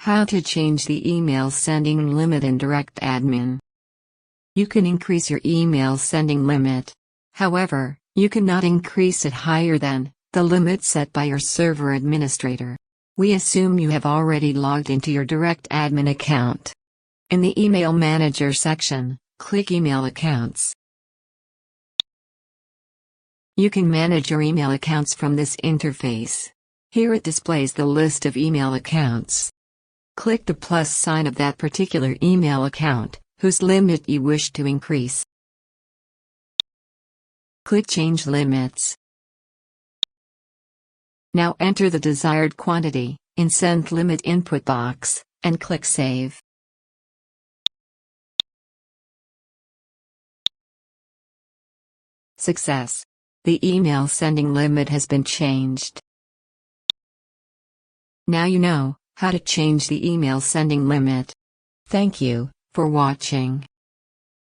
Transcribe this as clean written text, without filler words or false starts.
How to change the email sending limit in DirectAdmin. You can increase your email sending limit. However, you cannot increase it higher than the limit set by your server administrator. We assume you have already logged into your DirectAdmin account. In the Email Manager section, click Email Accounts. You can manage your email accounts from this interface. Here it displays the list of email accounts. Click the plus sign of that particular email account, whose limit you wish to increase. Click Change Limits. Now enter the desired quantity in Send Limit input box, and click Save. Success! The email sending limit has been changed. Now you know how to change the email sending limit. Thank you for watching.